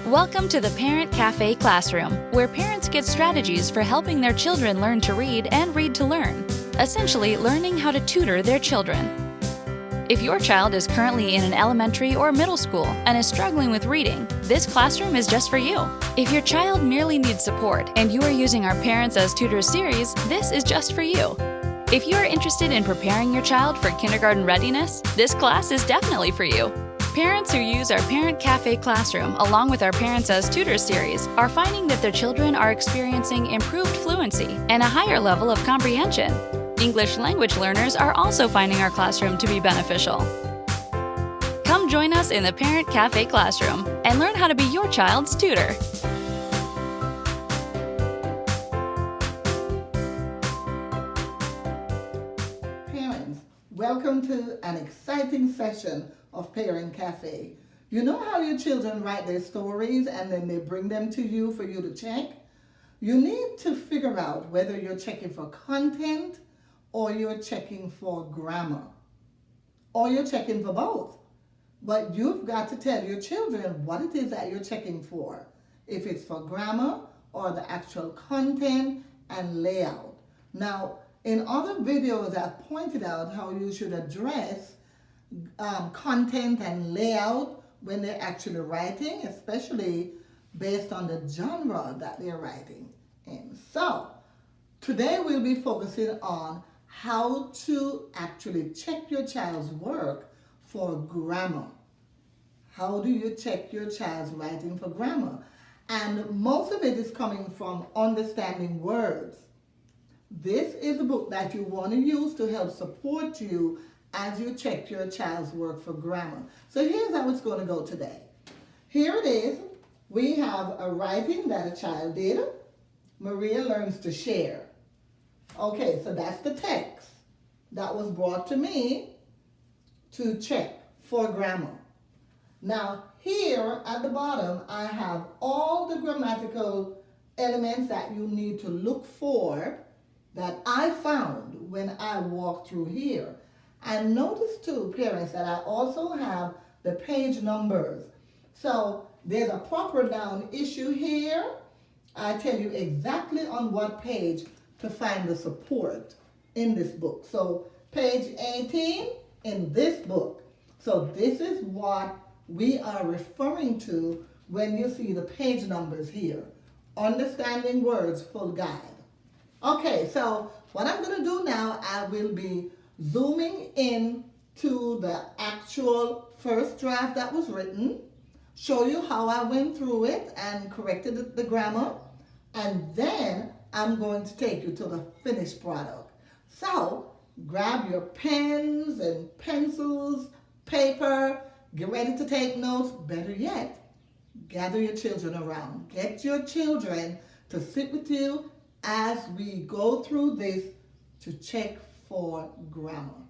Welcome to the Parent Cafe Classroom, where parents get strategies for helping their children learn to read and read to learn, essentially learning how to tutor their children. If your child is currently in an elementary or middle school and is struggling with reading, this classroom is just for you. If your child merely needs support and you are using our Parents as Tutors series, this is just for you. If you are interested in preparing your child for kindergarten readiness, this class is definitely for you. Parents who use our Parent Cafe Classroom along with our Parents as Tutors series are finding that their children are experiencing improved fluency and a higher level of comprehension. English language learners are also finding our classroom to be beneficial. Come join us in the Parent Cafe Classroom and learn how to be your child's tutor. Parents, welcome to an exciting session of Parent Cafe. You know how your children write their stories and then they bring them to you for you to check? You need to figure out whether you're checking for content or you're checking for grammar, or you're checking for both. But you've got to tell your children what it is that you're checking for, if it's for grammar or the actual content and layout. Now, in other videos, I've pointed out how you should address content and layout when they're actually writing, especially based on the genre that they're writing in. So, today we'll be focusing on how to actually check your child's work for grammar. How do you check your child's writing for grammar? And most of it is coming from understanding words. This is a book that you want to use to help support you as you check your child's work for grammar. So here's how it's going to go today. Here it is. We have a writing that a child did. Maria learns to share. Okay, so that's the text that was brought to me to check for grammar. Now, here at the bottom, I have all the grammatical elements that you need to look for that I found when I walked through here. And notice too, parents, that I also have the page numbers. So there's a proper noun issue here. I tell you exactly on what page to find the support in this book. So page 18 in this book. So this is what we are referring to when you see the page numbers here. Understanding Words Full Guide. Okay, so what I'm going to do now, I will be zooming in to the actual first draft that was written, show you how I went through it and corrected the grammar, and then I'm going to take you to the finished product. So grab your pens and pencils, paper, get ready to take notes. Better yet, gather your children around. Get your children to sit with you as we go through this to check for grammar.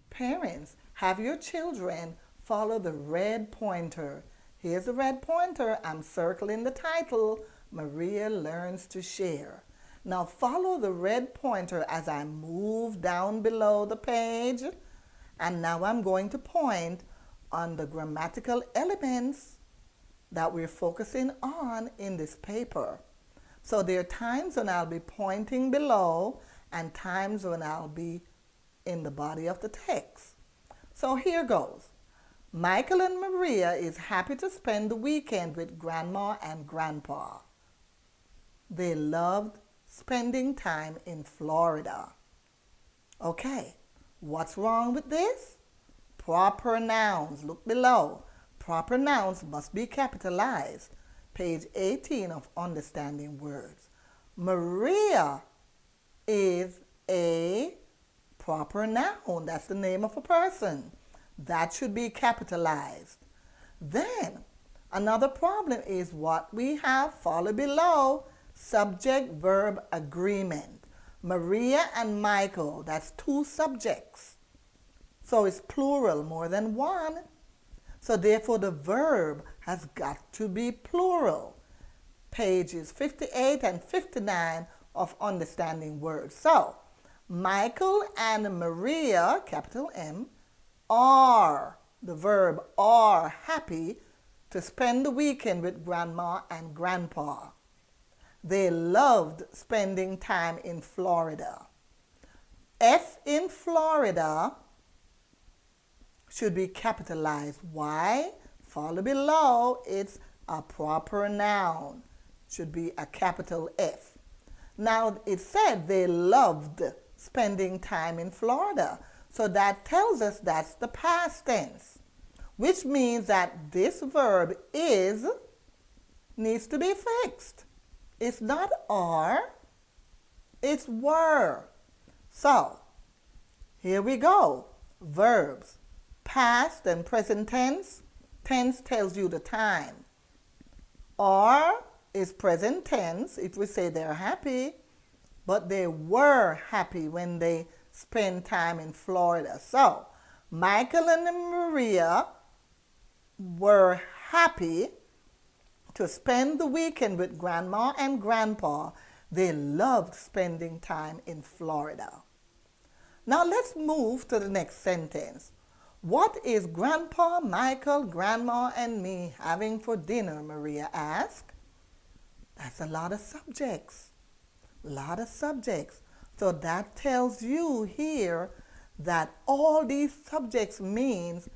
Parents, have your children follow the red pointer. Here's the red pointer. I'm circling the title, Maria Learns to Share. Now follow the red pointer as I move down below the page. And now I'm going to point on the grammatical elements that we're focusing on in this paper. So there are times when I'll be pointing below and times when I'll be in the body of the text. So here goes. Michael and Maria is happy to spend the weekend with Grandma and Grandpa. They loved spending time in Florida. Okay, what's wrong with this? Proper nouns, look below. Proper nouns must be capitalized. Page 18 of Understanding Words. Maria is a proper noun. That's the name of a person. That should be capitalized. Then, another problem is what we have followed below, subject-verb agreement. Maria and Michael, that's two subjects. So it's plural, more than one. So therefore the verb has got to be plural. Pages 58 and 59 of Understanding Words. So, Michael and Maria, capital M, are, the verb are happy to spend the weekend with Grandma and Grandpa. They loved spending time in Florida. F in Florida should be capitalized. Why? Follow below, it's a proper noun. Should be a capital F. Now, it said they loved spending time in Florida. So that tells us that's the past tense, which means that this verb is needs to be fixed. It's not are, it's were. So, here we go. Verbs. Past and present tense. Tense tells you the time. Are is present tense if we say they're happy, but they were happy when they spent time in Florida. So, Michael and Maria were happy to spend the weekend with Grandma and Grandpa. They loved spending time in Florida. Now let's move to the next sentence. What is Grandpa, Michael, Grandma, and me having for dinner? Maria asked. That's a lot of subjects. A lot of subjects. So that tells you here that all these subjects means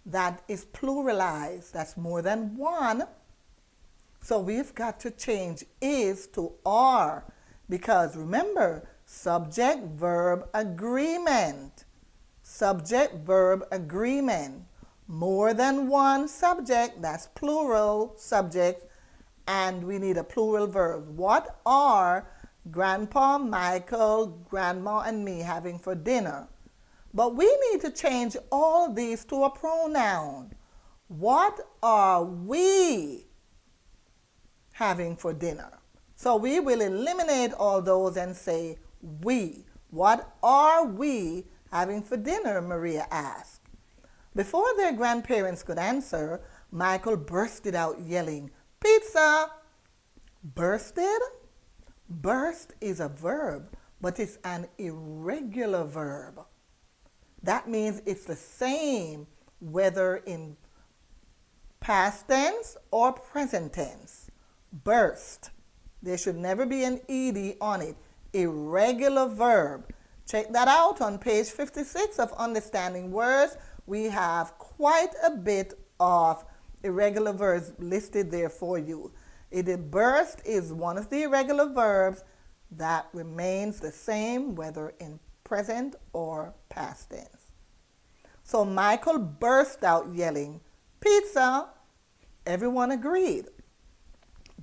that is pluralized. That's more than one. So we've got to change is to are, because remember, subject, verb, agreement. Subject, verb, agreement. More than one subject, that's plural subject, and we need a plural verb. What are Grandpa, Michael, Grandma, and me having for dinner? But we need to change all these to a pronoun. What are we having for dinner? So we will eliminate all those and say we. What are we having for dinner? Maria asked. Before their grandparents could answer, Michael bursted out yelling, "Pizza!" Bursted? Burst is a verb, but it's an irregular verb. That means it's the same whether in past tense or present tense. Burst. There should never be an ed on it. Irregular verb. Check that out on page 56 of Understanding Words. We have quite a bit of irregular verbs listed there for you. Burst is one of the irregular verbs that remains the same whether in present or past tense. So Michael burst out yelling, "Pizza!" Everyone agreed.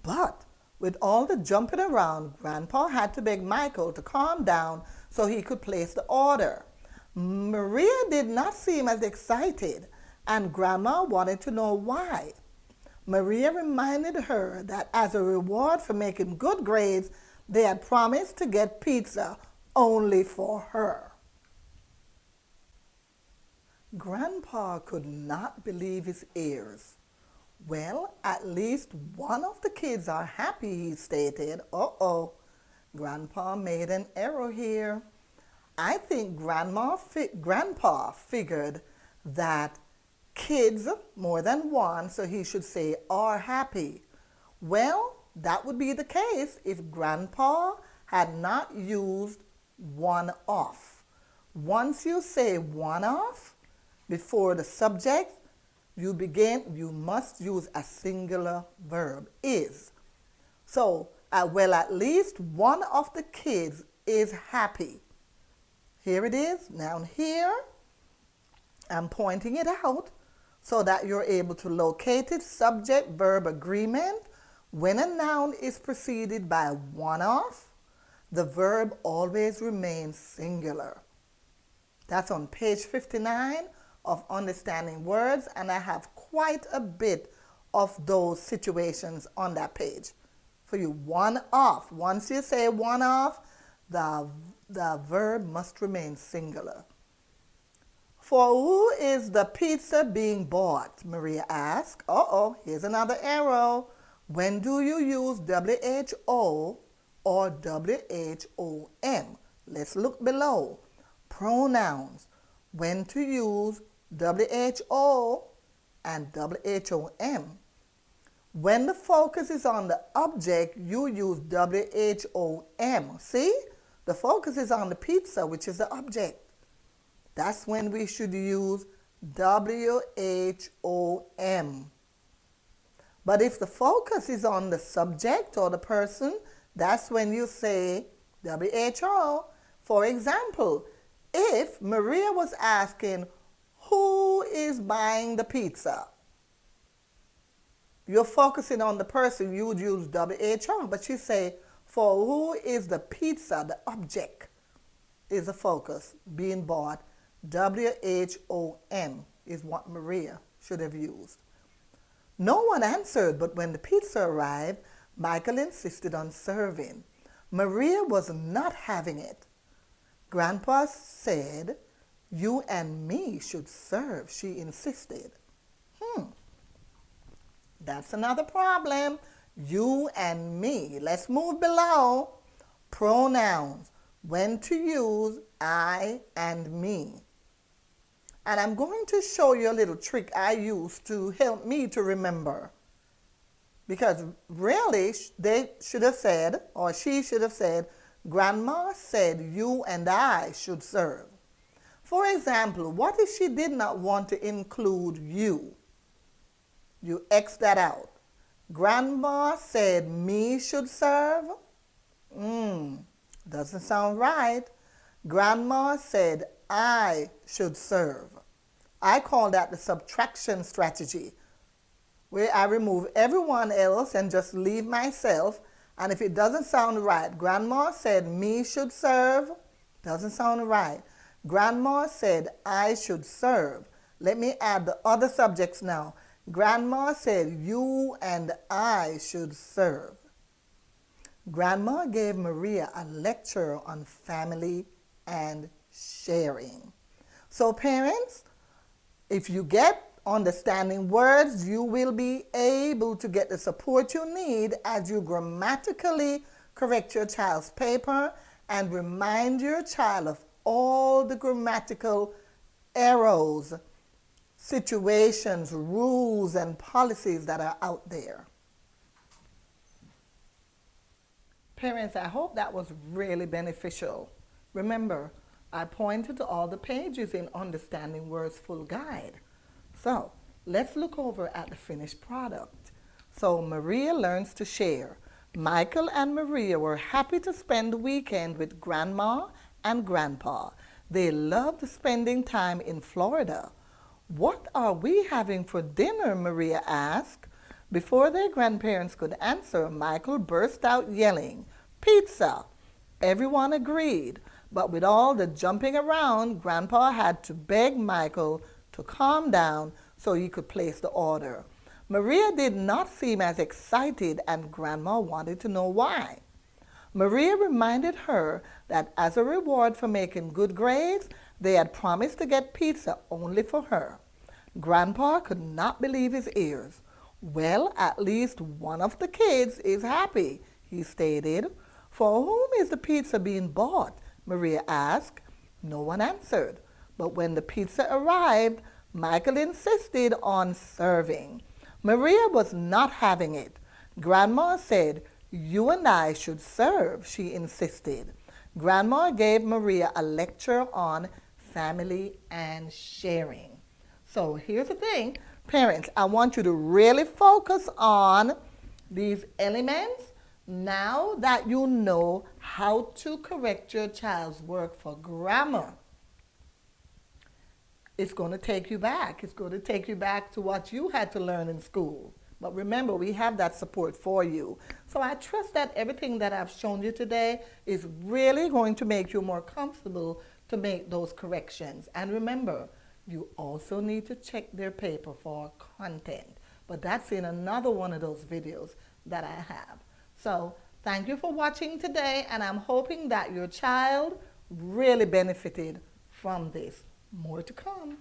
But with all the jumping around, Grandpa had to beg Michael to calm down so he could place the order. Maria did not seem as excited, and Grandma wanted to know why. Maria reminded her that as a reward for making good grades, they had promised to get pizza only for her. Grandpa could not believe his ears. "Well, at least one of the kids are happy," he stated. Uh-oh, Grandpa made an error here. I think Grandpa figured that kids, more than one, so he should say are happy. Well, that would be the case if Grandpa had not used one off. Once you say one off before the subject, you must use a singular verb, is. So, well, at least one of the kids is happy. Here it is. Now here, I'm pointing it out so that you're able to locate it. Subject-verb agreement. When a noun is preceded by one of, the verb always remains singular. That's on page 59 of Understanding Words, and I have quite a bit of those situations on that page for you. One off. Once you say one off, the verb must remain singular. "For who is the pizza being bought?" Maria asked. Uh-oh, here's another arrow. When do you use WHO or WHOM? Let's look below. Pronouns. When to use WHO and WHOM. When the focus is on the object, you use WHOM. See? The focus is on the pizza, which is the object. That's when we should use WHOM. But if the focus is on the subject or the person, that's when you say WHO. For example, if Maria was asking, who is buying the pizza? You're focusing on the person, you would use WHO, but you say, for who is the pizza, the object is the focus being bought. WHOM is what Maria should have used. No one answered, but when the pizza arrived, Michael insisted on serving. Maria was not having it. Grandpa said, you and me should serve, she insisted. That's another problem. You and me. Let's move below. Pronouns. When to use I and me. And I'm going to show you a little trick I use to help me to remember. Because really, they should have said, or she should have said, Grandma said you and I should serve. For example, what if she did not want to include you? You X that out. Grandma said me should serve? Doesn't sound right. Grandma said I should serve. I call that the subtraction strategy, where I remove everyone else and just leave myself. And if it doesn't sound right, Grandma said me should serve, doesn't sound right. Grandma said I should serve. Let me add the other subjects now. Grandma said you and I should serve. Grandma gave Maria a lecture on family and sharing. So parents, if you get understanding words, you will be able to get the support you need as you grammatically correct your child's paper and remind your child of all the grammatical errors, situations, rules, and policies that are out there. Parents, I hope that was really beneficial. Remember, I pointed to all the pages in Understanding Words Full Guide. So, let's look over at the finished product. So, Maria learns to share. Michael and Maria were happy to spend the weekend with Grandma and Grandpa. They loved spending time in Florida. What are we having for dinner? Maria asked. Before their grandparents could answer, Michael burst out yelling, "Pizza!" Everyone agreed, but with all the jumping around, Grandpa had to beg Michael to calm down so he could place the order. Maria did not seem as excited, and Grandma wanted to know why. Maria reminded her that as a reward for making good grades, they had promised to get pizza only for her. Grandpa could not believe his ears. "Well, at least one of the kids is happy," he stated. "For whom is the pizza being bought?" Maria asked. No one answered. But when the pizza arrived, Michael insisted on serving. Maria was not having it. Grandma said, "You and I should serve," she insisted. Grandma gave Maria a lecture on family and sharing. So here's the thing, parents, I want you to really focus on these elements now that you know how to correct your child's work for grammar. It's going to take you back. It's going to take you back to what you had to learn in school. But remember, we have that support for you. So I trust that everything that I've shown you today is really going to make you more comfortable to make those corrections. And remember, you also need to check their paper for content. But that's in another one of those videos that I have. So thank you for watching today, and I'm hoping that your child really benefited from this. More to come.